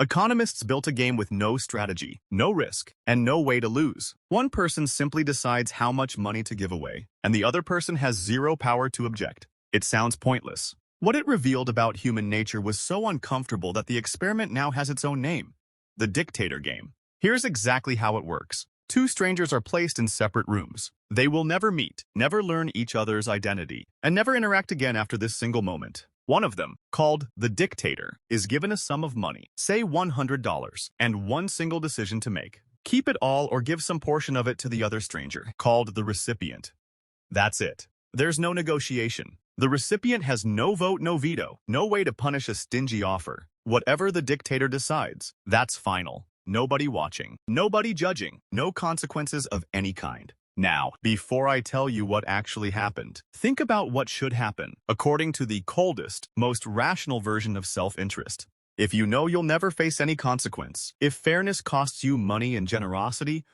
Economists built a game with no strategy, no risk, and no way to lose. One person simply decides how much money to give away, and the other person has zero power to object. It sounds pointless. What it revealed about human nature was so uncomfortable that the experiment now has its own name: the Dictator Game. Here's exactly how it works. Two strangers are placed in separate rooms. They will never meet, never learn each other's identity, and never interact again after this single moment. One of them, called the Dictator, is given a sum of money, say $100, and one single decision to make: keep it all or give some portion of it to the other stranger, called the recipient. That's it. There's no negotiation. The recipient has no vote, no veto, no way to punish a stingy offer. Whatever the dictator decides, that's final. Nobody watching, nobody judging, no consequences of any kind. Now, before I tell you what actually happened, think about what should happen, according to the coldest, most rational version of self-interest. If you know you'll never face any consequence, if fairness costs you money and generosity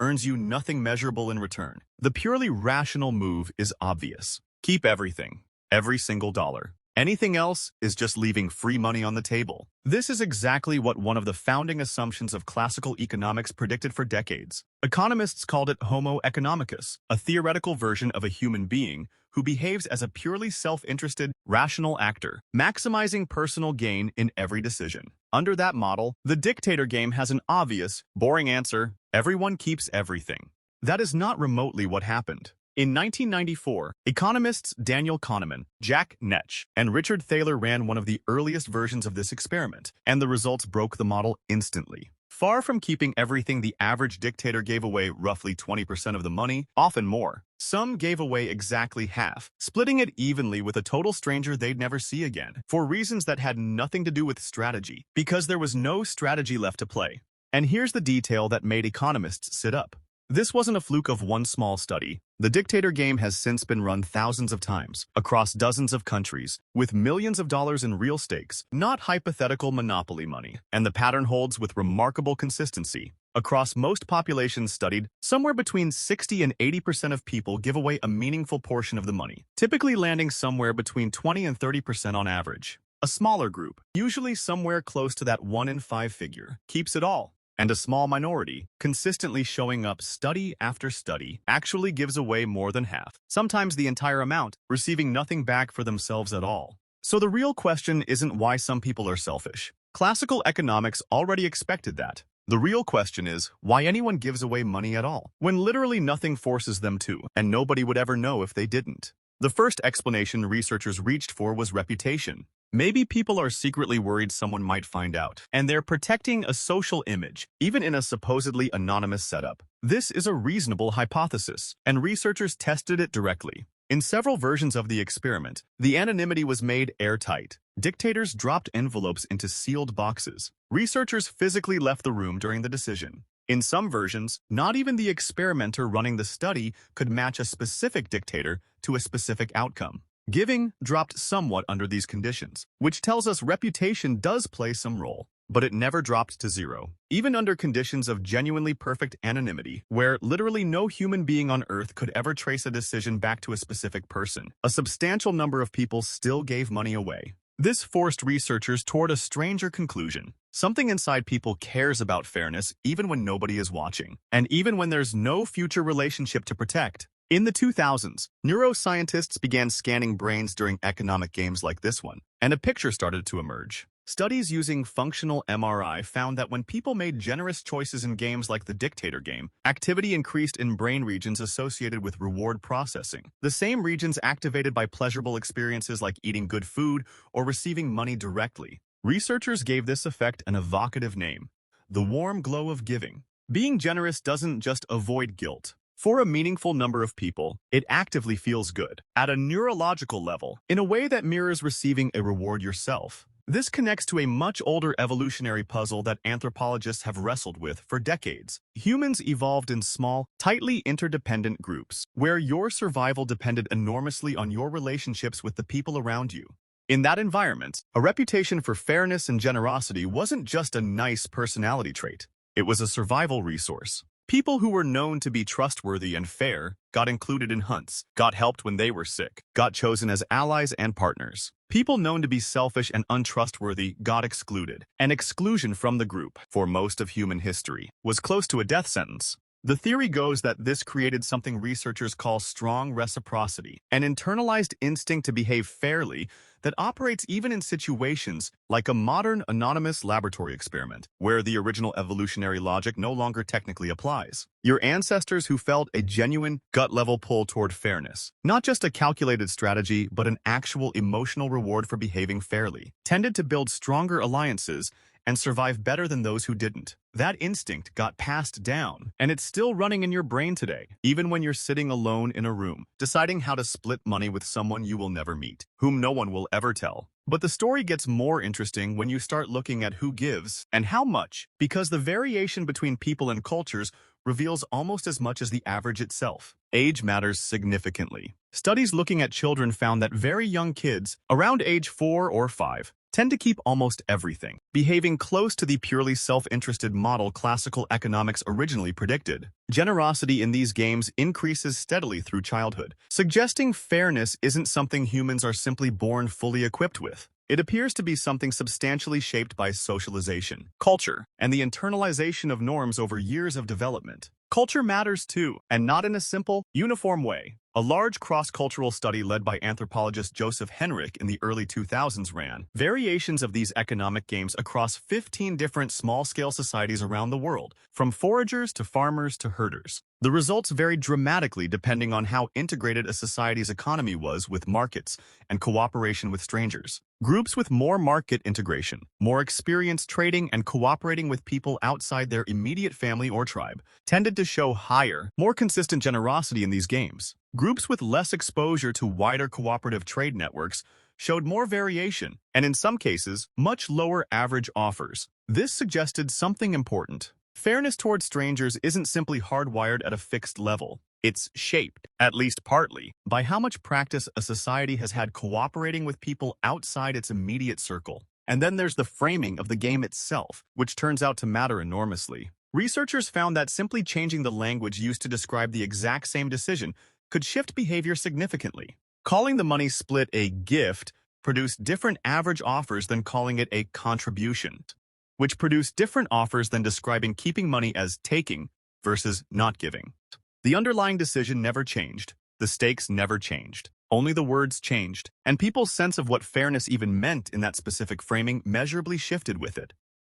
earns you nothing measurable in return, the purely rational move is obvious. Keep everything, every single dollar. Anything else is just leaving free money on the table. This is exactly what one of the founding assumptions of classical economics predicted for decades. Economists called it Homo economicus, a theoretical version of a human being who behaves as a purely self-interested, rational actor, maximizing personal gain in every decision. Under that model, the Dictator Game has an obvious, boring answer: everyone keeps everything. That is not remotely what happened. In 1994, economists Daniel Kahneman, Jack Netsch, and Richard Thaler ran one of the earliest versions of this experiment, and the results broke the model instantly. Far from keeping everything, the average dictator gave away roughly 20% of the money, often more. Some gave away exactly half, splitting it evenly with a total stranger they'd never see again, for reasons that had nothing to do with strategy, because there was no strategy left to play. And here's the detail that made economists sit up. This wasn't a fluke of one small study. The Dictator Game has since been run thousands of times, across dozens of countries, with millions of dollars in real stakes, not hypothetical monopoly money. And the pattern holds with remarkable consistency. Across most populations studied, somewhere between 60 and 80% of people give away a meaningful portion of the money, typically landing somewhere between 20 and 30% on average. A smaller group, usually somewhere close to that 1 in 5 figure, keeps it all. And a small minority, consistently showing up study after study, actually gives away more than half, sometimes the entire amount, receiving nothing back for themselves at all. So the real question isn't why some people are selfish. Classical economics already expected that. The real question is why anyone gives away money at all, when literally nothing forces them to, and nobody would ever know if they didn't. The first explanation researchers reached for was reputation. Maybe people are secretly worried someone might find out, and they're protecting a social image, even in a supposedly anonymous setup. This is a reasonable hypothesis, and researchers tested it directly. In several versions of the experiment, the anonymity was made airtight. Dictators dropped envelopes into sealed boxes. Researchers physically left the room during the decision. In some versions, not even the experimenter running the study could match a specific dictator to a specific outcome. Giving dropped somewhat under these conditions, which tells us reputation does play some role, but it never dropped to zero. Even under conditions of genuinely perfect anonymity, where literally no human being on Earth could ever trace a decision back to a specific person, a substantial number of people still gave money away. This forced researchers toward a stranger conclusion. Something inside people cares about fairness even when nobody is watching, and even when there's no future relationship to protect. In the 2000s, neuroscientists began scanning brains during economic games like this one, and a picture started to emerge. Studies using functional MRI found that when people made generous choices in games like the Dictator Game, activity increased in brain regions associated with reward processing, the same regions activated by pleasurable experiences like eating good food or receiving money directly. Researchers gave this effect an evocative name: the warm glow of giving. Being generous doesn't just avoid guilt. For a meaningful number of people, it actively feels good, at a neurological level, in a way that mirrors receiving a reward yourself. This connects to a much older evolutionary puzzle that anthropologists have wrestled with for decades. Humans evolved in small, tightly interdependent groups, where your survival depended enormously on your relationships with the people around you. In that environment, a reputation for fairness and generosity wasn't just a nice personality trait. It was a survival resource. People who were known to be trustworthy and fair got included in hunts, got helped when they were sick, got chosen as allies and partners. People known to be selfish and untrustworthy got excluded. And exclusion from the group, for most of human history, was close to a death sentence. The theory goes that this created something researchers call strong reciprocity, an internalized instinct to behave fairly that operates even in situations like a modern anonymous laboratory experiment, where the original evolutionary logic no longer technically applies. Your ancestors who felt a genuine, gut-level pull toward fairness, not just a calculated strategy but an actual emotional reward for behaving fairly, tended to build stronger alliances and survive better than those who didn't. That instinct got passed down, and it's still running in your brain today, even when you're sitting alone in a room, deciding how to split money with someone you will never meet, whom no one will ever tell. But the story gets more interesting when you start looking at who gives and how much, because the variation between people and cultures reveals almost as much as the average itself. Age matters significantly. Studies looking at children found that very young kids, around age 4 or 5, tend to keep almost everything, behaving close to the purely self-interested model classical economics originally predicted. Generosity in these games increases steadily through childhood, suggesting fairness isn't something humans are simply born fully equipped with. It appears to be something substantially shaped by socialization, culture, and the internalization of norms over years of development. Culture matters too, and not in a simple, uniform way. A large cross-cultural study led by anthropologist Joseph Henrich in the early 2000s ran variations of these economic games across 15 different small-scale societies around the world, from foragers to farmers to herders. The results varied dramatically depending on how integrated a society's economy was with markets and cooperation with strangers. Groups with more market integration, more experience trading and cooperating with people outside their immediate family or tribe, tended to show higher, more consistent generosity in these games. Groups with less exposure to wider cooperative trade networks showed more variation, and in some cases, much lower average offers. This suggested something important. Fairness toward strangers isn't simply hardwired at a fixed level. It's shaped, at least partly, by how much practice a society has had cooperating with people outside its immediate circle. And then there's the framing of the game itself, which turns out to matter enormously. Researchers found that simply changing the language used to describe the exact same decision could shift behavior significantly. Calling the money split a gift produced different average offers than calling it a contribution, which produced different offers than describing keeping money as taking versus not giving. The underlying decision never changed. The stakes never changed. Only the words changed, and people's sense of what fairness even meant in that specific framing measurably shifted with it.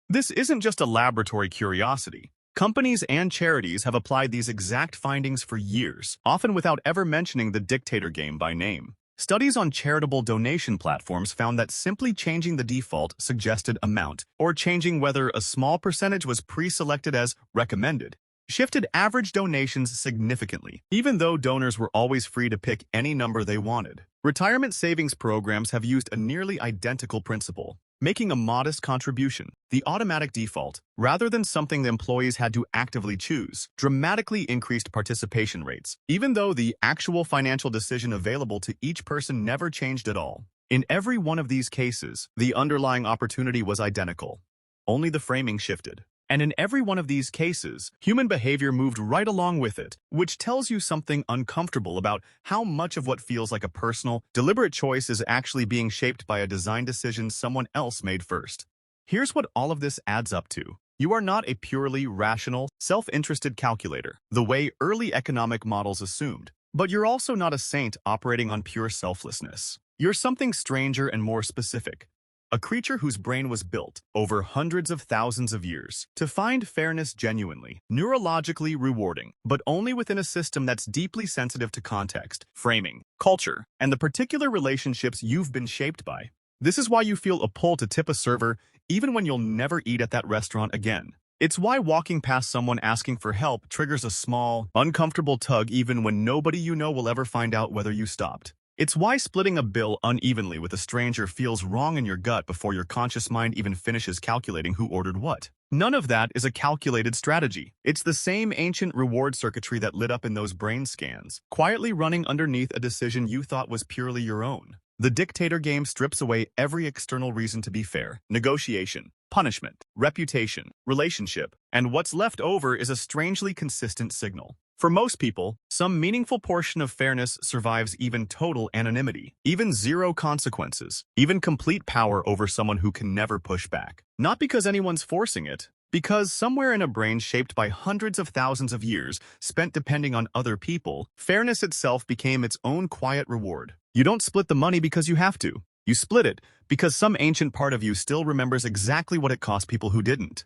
This isn't just a laboratory curiosity. Companies and charities have applied these exact findings for years, often without ever mentioning the Dictator Game by name. Studies on charitable donation platforms found that simply changing the default suggested amount, or changing whether a small percentage was pre-selected as recommended, shifted average donations significantly, even though donors were always free to pick any number they wanted. Retirement savings programs have used a nearly identical principle, making a modest contribution, the automatic default, rather than something the employees had to actively choose, dramatically increased participation rates, even though the actual financial decision available to each person never changed at all. In every one of these cases, the underlying opportunity was identical. Only the framing shifted. And in every one of these cases, human behavior moved right along with it, which tells you something uncomfortable about how much of what feels like a personal, deliberate choice is actually being shaped by a design decision someone else made first. Here's what all of this adds up to. You are not a purely rational, self-interested calculator, the way early economic models assumed. But you're also not a saint operating on pure selflessness. You're something stranger and more specific. A creature whose brain was built, over hundreds of thousands of years, to find fairness genuinely, neurologically rewarding, but only within a system that's deeply sensitive to context, framing, culture, and the particular relationships you've been shaped by. This is why you feel a pull to tip a server, even when you'll never eat at that restaurant again. It's why walking past someone asking for help triggers a small, uncomfortable tug even when nobody you know will ever find out whether you stopped. It's why splitting a bill unevenly with a stranger feels wrong in your gut before your conscious mind even finishes calculating who ordered what. None of that is a calculated strategy. It's the same ancient reward circuitry that lit up in those brain scans, quietly running underneath a decision you thought was purely your own. The dictator game strips away every external reason to be fair: negotiation, punishment, reputation, relationship, and what's left over is a strangely consistent signal. For most people, some meaningful portion of fairness survives even total anonymity, even zero consequences, even complete power over someone who can never push back. Not because anyone's forcing it, because somewhere in a brain shaped by hundreds of thousands of years spent depending on other people, fairness itself became its own quiet reward. You don't split the money because you have to. You split it because some ancient part of you still remembers exactly what it cost people who didn't.